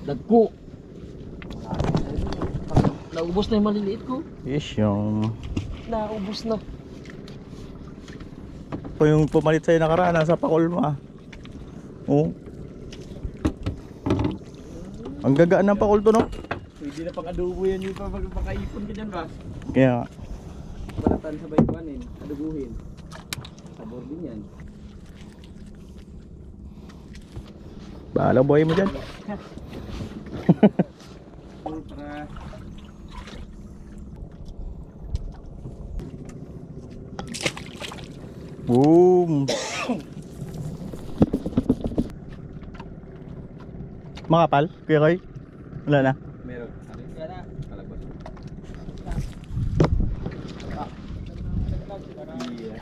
Dagko. Naubos na yung maliliit ko. Yes, yung... Naubos na. Ito yung pumalit sa'yo nakaraan, nasa pakol mo ah. Oh. Ang gagaan ng pakol to, no? Pwede na pang adobo yan yung pagpakaipon ka dyan ba? Kaya, Balatan sabay kuhanin, adubuhin. Sabor din yan. bahala buhay mo dyan. Ultra. Boom! Makapal? Kuya Koy? Wala na? Meron. Ano yan na? Kalagos. Iya.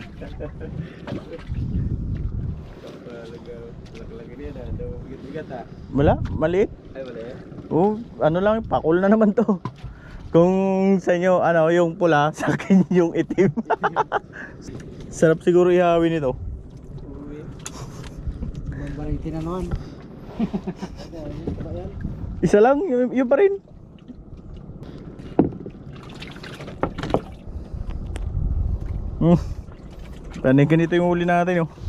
Lagi niya na. Daw bigat-bigat ah. Wala? Maliit? Ay wala eh. Oh, ano lang, pakul na naman to. Kung sa inyo, ano, yung pula, sa akin yung itim. Sarap siguro ihawin ito. Uwi. Baritin na naman. Isa lang, yun pa rin. Tanay ganito yung huli natin, oh.